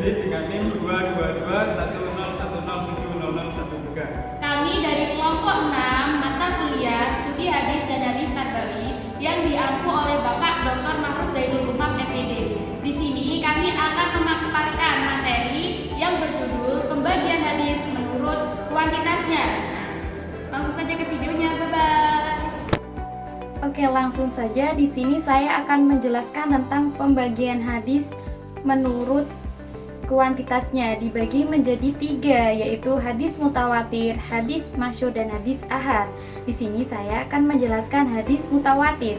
Yazid dengan NIM 22210107013. Kami dari kelompok 6 mata kuliah studi hadis dan hadis nabawi yang diampu oleh Bapak Dr. Mahruz Zainul Umam MPD. Di sini kami akan memaparkan materi yang berjudul pembagian hadis menurut kuantitasnya. Langsung saja ke videonya, bye-bye. Oke, langsung saja di sini saya akan menjelaskan tentang pembagian hadis menurut kuantitasnya. Dibagi menjadi 3, yaitu hadis mutawatir, hadis masyhur, dan hadis ahad. Di sini saya akan menjelaskan hadis mutawatir.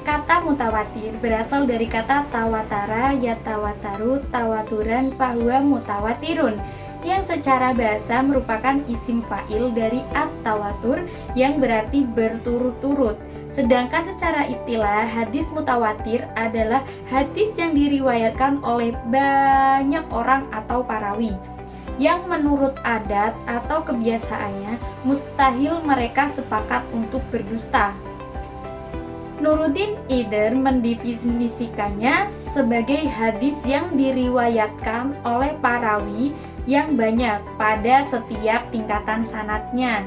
Kata mutawatir berasal dari kata tawatara, yatawataru, tawaturan, fahuwa mutawatirun, yang secara bahasa merupakan isim fa'il dari at-tawatur yang berarti berturut-turut. Sedangkan secara istilah, hadis mutawatir adalah hadis yang diriwayatkan oleh banyak orang atau perawi, yang menurut adat atau kebiasaannya mustahil mereka sepakat untuk berdusta. Nuruddin Eider mendefinisikannya sebagai hadis yang diriwayatkan oleh perawi yang banyak pada setiap tingkatan sanadnya.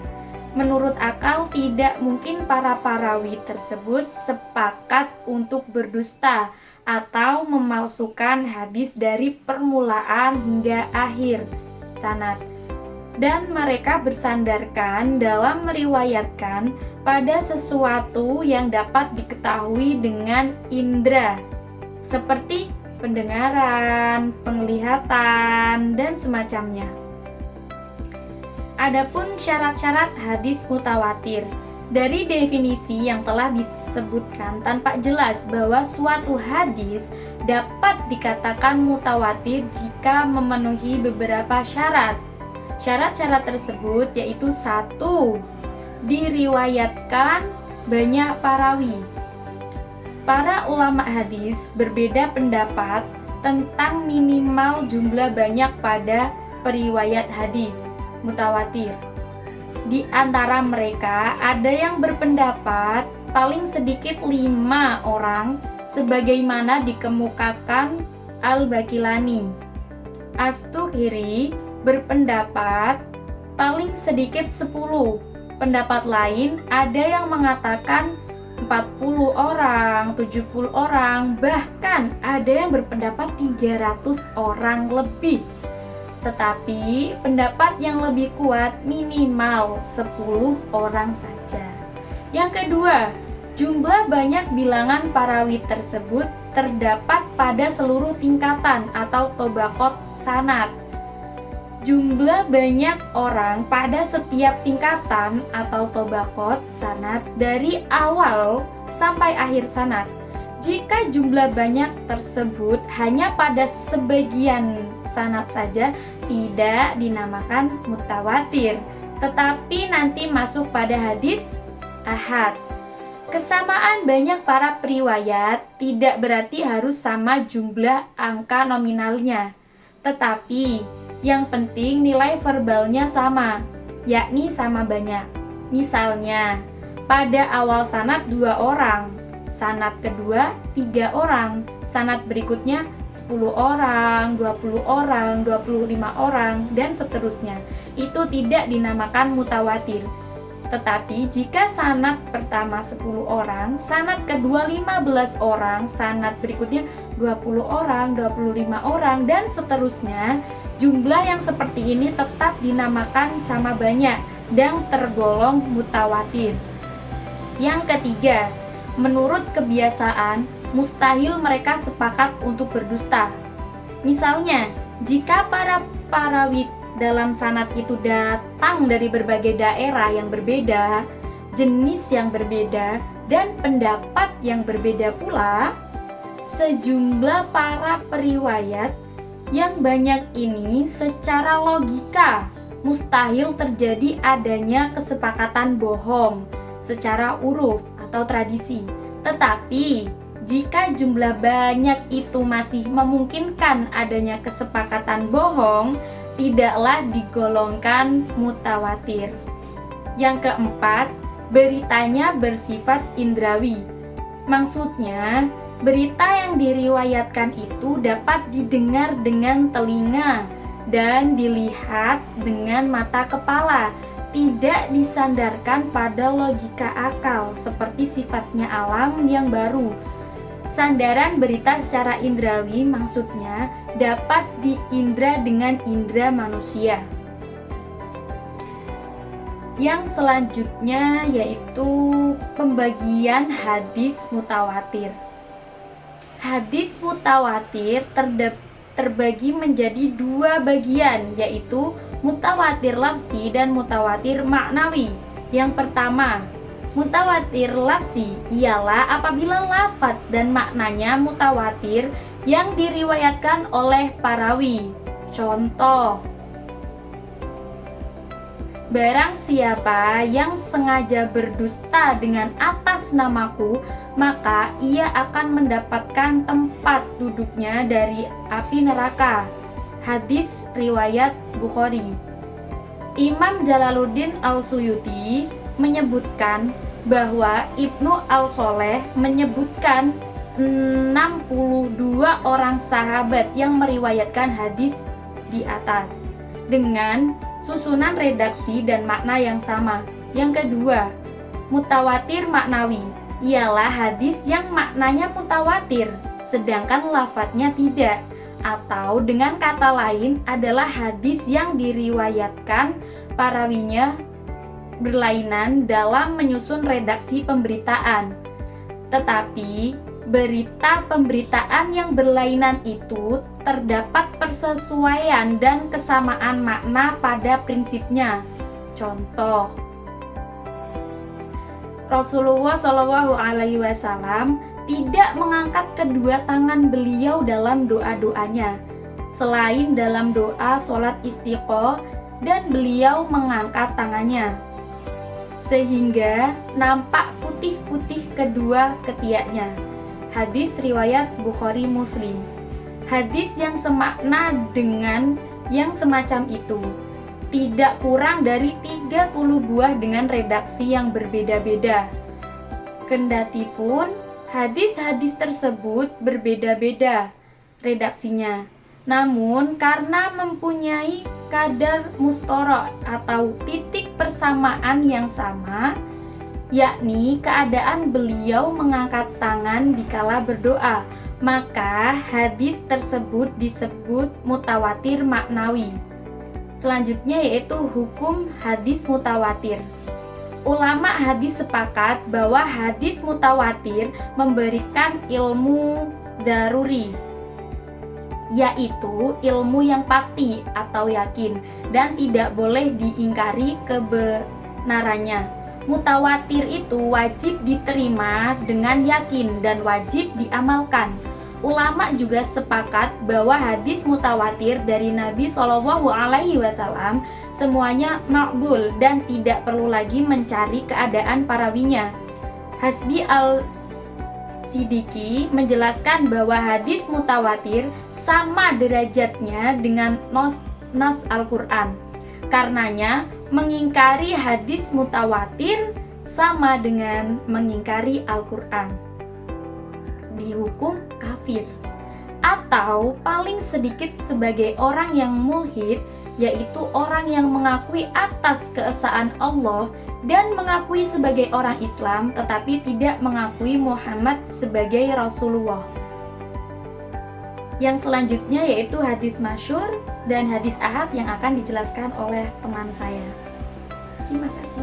Menurut akal, tidak mungkin para perawi tersebut sepakat untuk berdusta atau memalsukan hadis dari permulaan hingga akhir sanad, dan mereka bersandarkan dalam meriwayatkan pada sesuatu yang dapat diketahui dengan indera, seperti pendengaran, penglihatan, dan semacamnya. Adapun syarat-syarat hadis mutawatir, dari definisi yang telah disebutkan tampak jelas bahwa suatu hadis dapat dikatakan mutawatir jika memenuhi beberapa syarat. Syarat-syarat tersebut yaitu: 1. Diriwayatkan banyak perawi. Para ulama hadis berbeda pendapat tentang minimal jumlah banyak pada periwayat hadis mutawatir. Di antara mereka ada yang berpendapat paling sedikit 5 orang, sebagaimana dikemukakan Al-Baqilani. Astughiri berpendapat paling sedikit 10. Pendapat lain ada yang mengatakan 40 orang, 70 orang, bahkan ada yang berpendapat 300 orang lebih. Tetapi pendapat yang lebih kuat minimal 10 orang saja. Yang kedua, jumlah banyak bilangan perawi tersebut terdapat pada seluruh tingkatan atau tobaqot sanad. Jumlah banyak orang pada setiap tingkatan atau tobaqot sanad dari awal sampai akhir sanad. Jika jumlah banyak tersebut hanya pada sebagian sanad saja, tidak dinamakan mutawatir, tetapi nanti masuk pada hadis ahad. Kesamaan banyak para periwayat tidak berarti harus sama jumlah angka nominalnya, tetapi yang penting nilai verbalnya sama, yakni sama banyak. Misalnya, pada awal sanad 2 orang, sanad kedua 3 orang, sanad berikutnya 10 orang, 20 orang, 25 orang, dan seterusnya. Itu tidak dinamakan mutawatir. Tetapi jika sanad pertama 10 orang, sanad kedua 15 orang, sanad berikutnya 20 orang, 25 orang, dan seterusnya, jumlah yang seperti ini tetap dinamakan sama banyak dan tergolong mutawatir. Yang ketiga, menurut kebiasaan, mustahil mereka sepakat untuk berdusta. Misalnya, jika para perawi dalam sanad itu datang dari berbagai daerah yang berbeda, jenis yang berbeda, dan pendapat yang berbeda pula, sejumlah para periwayat yang banyak ini secara logika mustahil terjadi adanya kesepakatan bohong secara uruf atau tradisi. Tetapi jika jumlah banyak itu masih memungkinkan adanya kesepakatan bohong, tidaklah digolongkan mutawatir. Yang keempat, beritanya bersifat indrawi. Maksudnya, Berita yang diriwayatkan itu dapat didengar dengan telinga dan dilihat dengan mata kepala, tidak disandarkan pada logika akal seperti sifatnya alam yang baru. Sandaran berita secara indrawi maksudnya dapat diindra dengan indra manusia. Yang selanjutnya yaitu pembagian hadis mutawatir. Hadis mutawatir terbagi menjadi dua bagian, yaitu mutawatir lafzi dan mutawatir maknawi. Yang pertama, mutawatir lafzi ialah apabila lafaz dan maknanya mutawatir yang diriwayatkan oleh perawi. Contoh, barang siapa yang sengaja berdusta dengan atas namaku, maka ia akan mendapatkan tempat duduknya dari api neraka. Hadis riwayat Bukhari. Imam Jalaluddin Al-Suyuti menyebutkan bahwa Ibnu Al-Soleh menyebutkan 62 orang sahabat yang meriwayatkan hadis di atas dengan susunan redaksi dan makna yang sama. Yang kedua, mutawatir maknawi ialah hadis yang maknanya mutawatir sedangkan lafadznya tidak, atau dengan kata lain adalah hadis yang diriwayatkan perawinya berlainan dalam menyusun redaksi pemberitaan. Tetapi berita pemberitaan yang berlainan itu terdapat persesuaian dan kesamaan makna pada prinsipnya. Contoh, Rasulullah Shallallahu Alaihi Wasallam tidak mengangkat kedua tangan beliau dalam doa-doanya, selain dalam doa sholat istiqo, dan beliau mengangkat tangannya sehingga nampak putih-putih kedua ketiaknya. Hadis riwayat Bukhari Muslim. Hadis yang semakna dengan yang semacam itu tidak kurang dari 30 buah dengan redaksi yang berbeda-beda. Kendatipun hadis-hadis tersebut berbeda-beda redaksinya, namun karena mempunyai kadar mustorok atau titik persamaan yang sama, yakni keadaan beliau mengangkat tangan dikala berdoa, maka hadis tersebut disebut mutawatir maknawi. Selanjutnya yaitu hukum hadis mutawatir. Ulama hadis sepakat bahwa hadis mutawatir memberikan ilmu daruri, yaitu ilmu yang pasti atau yakin dan tidak boleh diingkari kebenarannya. Mutawatir itu wajib diterima dengan yakin dan wajib diamalkan. Ulama juga sepakat bahwa hadis mutawatir dari Nabi Shallallahu Alaihi Wasallam semuanya makbul dan tidak perlu lagi mencari keadaan perawinya. Hasbi al-Siddiqi menjelaskan bahwa hadis mutawatir sama derajatnya dengan nas Al-Quran. Karenanya mengingkari hadis mutawatir sama dengan mengingkari Al-Quran, dihukum kafir atau paling sedikit sebagai orang yang mulhid, yaitu orang yang mengakui atas keesaan Allah dan mengakui sebagai orang Islam tetapi tidak mengakui Muhammad sebagai Rasulullah. Yang selanjutnya yaitu hadis masyhur dan hadis ahad yang akan dijelaskan oleh teman saya. Terima kasih.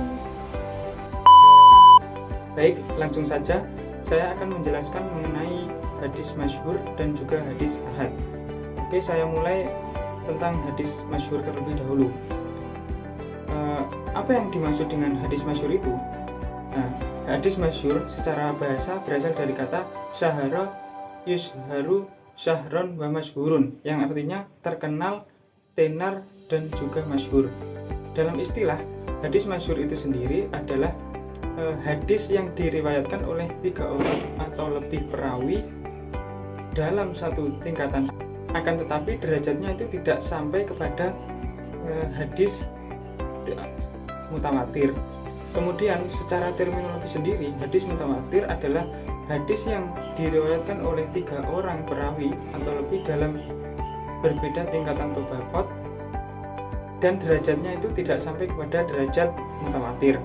Baik, langsung saja saya akan menjelaskan mengenai hadis masyhur dan juga hadis ahad. Oke, saya mulai tentang hadis masyhur terlebih dahulu. Apa yang dimaksud dengan hadis masyhur itu? Nah, hadis masyhur secara bahasa berasal dari kata syahara yusharu syahron wa masyhurun, yang artinya terkenal, tenar, dan juga masyhur. Dalam istilah, hadis masyhur itu sendiri adalah hadis yang diriwayatkan oleh 3 orang atau lebih perawi dalam satu tingkatan, akan tetapi derajatnya itu tidak sampai kepada hadis mutawatir. Kemudian secara terminologi sendiri, hadis mutawatir adalah hadis yang diriwayatkan oleh 3 orang perawi atau lebih dalam berbeda tingkatan tobaqat dan derajatnya itu tidak sampai kepada derajat mutawatir.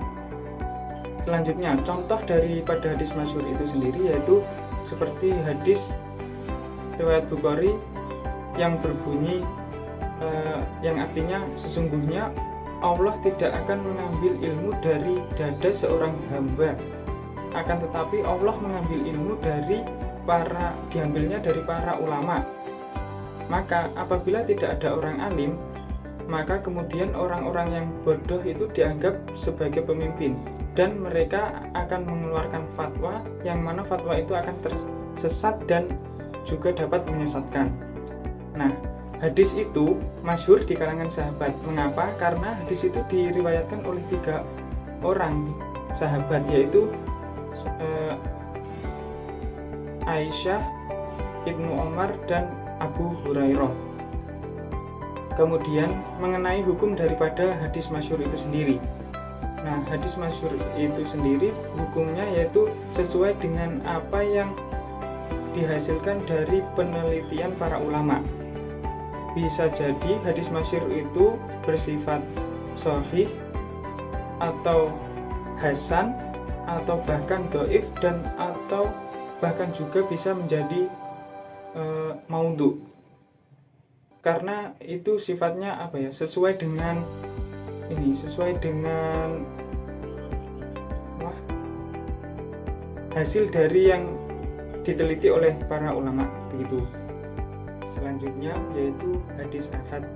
Selanjutnya, contoh daripada hadis masyhur itu sendiri yaitu seperti hadis riwayat Bukhari yang berbunyi yang artinya sesungguhnya Allah tidak akan mengambil ilmu dari dada seorang hamba, akan tetapi Allah mengambil ilmu diambilnya dari para ulama. Maka apabila tidak ada orang alim, maka kemudian orang-orang yang bodoh itu dianggap sebagai pemimpin dan mereka akan mengeluarkan fatwa yang mana fatwa itu akan tersesat dan juga dapat menyesatkan. Nah, hadis itu masyhur di kalangan sahabat. Mengapa? Karena hadis itu diriwayatkan oleh 3 orang sahabat, yaitu Aisyah, Ibnu Umar, dan Abu Hurairah. Kemudian mengenai hukum daripada hadis masyhur itu sendiri. Nah, hadis masyhur itu sendiri hukumnya yaitu sesuai dengan apa yang dihasilkan dari penelitian para ulama. Bisa jadi hadis masyhur itu bersifat sahih atau hasan atau bahkan dhaif dan atau bahkan juga bisa menjadi maudhu. Karena itu sifatnya sesuai dengan hasil dari yang diteliti oleh para ulama begitu. Selanjutnya yaitu hadis ahad.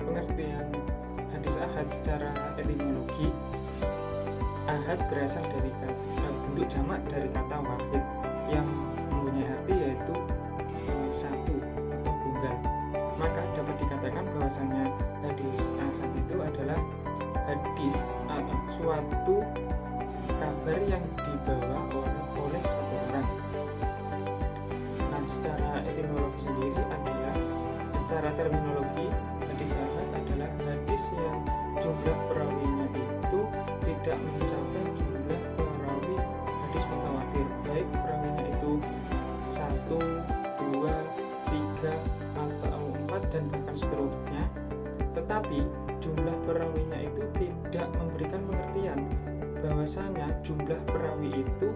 Pengertian hadis ahad secara etimologi, ahad berasal dari bentuk jamak dari kata wahid yang mempunyai arti yaitu satu atau tunggal. Maka dapat dikatakan bahwasanya hadis ahad itu adalah hadis atau suatu kabar yang dibawa oleh suatu orang. Nah, secara etimologi sendiri adalah, secara terminologi, hadis ahad adalah hadis yang jumlah perawinya itu tidak mencapai jumlah perawi hadis mutawatir, baik perawinya itu 1, 2, 3 atau 4 dan bahkan seterusnya, tetapi jumlah perawinya itu tidak memberikan pengertian bahwasanya jumlah perawi itu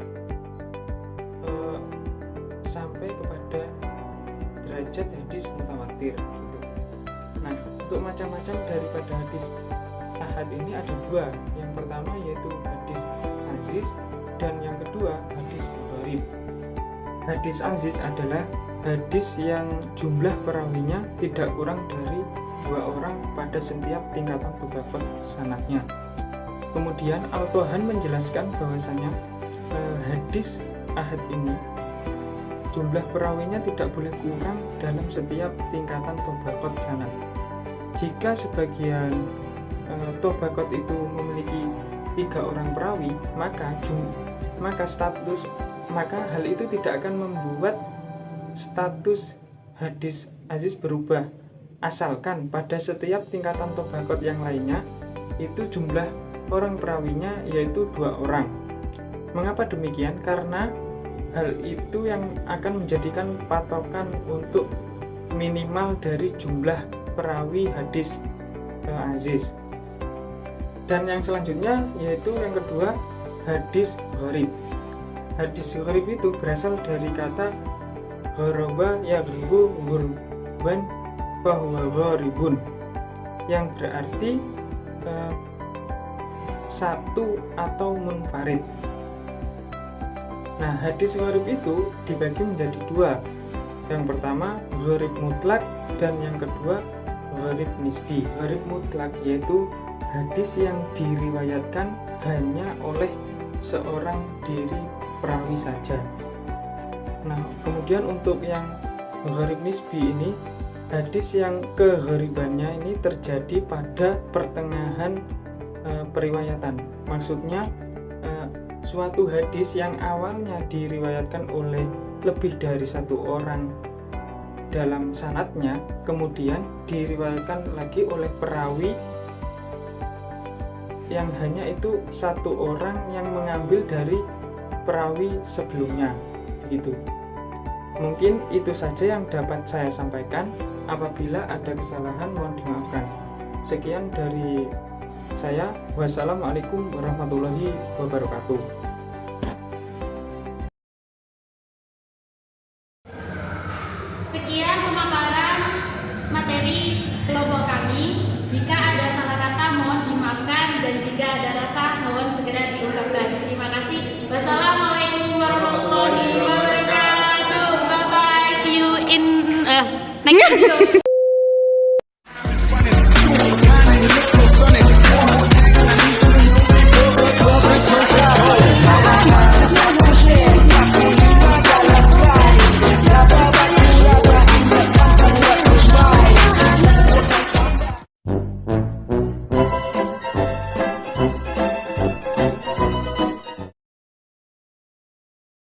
sampai kepada derajat hadis mutawatir gitu. Nah, untuk macam-macam daripada hadis ahad ini ada 2. Yang pertama yaitu hadis aziz dan yang kedua hadis gharib. Hadis aziz adalah hadis yang jumlah perawinya tidak kurang dari 2 orang pada setiap tingkatan tobaqat sanadnya. Kemudian Al-Tohan menjelaskan bahwasanya hadis ahad ini jumlah perawinya tidak boleh kurang dalam setiap tingkatan tobaqat sanad. Jika sebagian tobaqat itu memiliki 3 orang perawi, maka hal itu tidak akan membuat status hadis aziz berubah, asalkan pada setiap tingkatan tobaqat yang lainnya itu jumlah orang perawinya yaitu 2 orang. Mengapa demikian? Karena hal itu yang akan menjadikan patokan untuk minimal dari jumlah perawi hadis aziz. Dan yang selanjutnya yaitu yang kedua hadis gharib. Hadis gharib itu berasal dari kata gharaba yaghribu ghurban fahuwa gharibun, yang berarti satu atau munfarid. Nah, hadis gharib itu dibagi menjadi 2. Yang pertama gharib mutlak dan yang kedua gharib nisbi. Gharib mutlak yaitu hadis yang diriwayatkan hanya oleh seorang diri perawi saja. Nah, kemudian untuk yang gharib nisbi ini, hadis yang kegharibannya ini terjadi pada pertengahan periwayatan. Maksudnya suatu hadis yang awalnya diriwayatkan oleh lebih dari 1 orang dalam sanadnya, kemudian diriwayatkan lagi oleh perawi yang hanya itu 1 orang yang mengambil dari perawi sebelumnya. Begitu. Mungkin itu saja yang dapat saya sampaikan. Apabila ada kesalahan mohon dimaafkan. Sekian dari saya. Wassalamualaikum warahmatullahi wabarakatuh. Sekian pemaparan materi kelompok kami. Jika ada salah kata mohon dimaafkan dan jika ada rasa mohon segera diungkapkan. Terima kasih. Wassalamualaikum warahmatullahi wabarakatuh. Bye bye. See you in next video.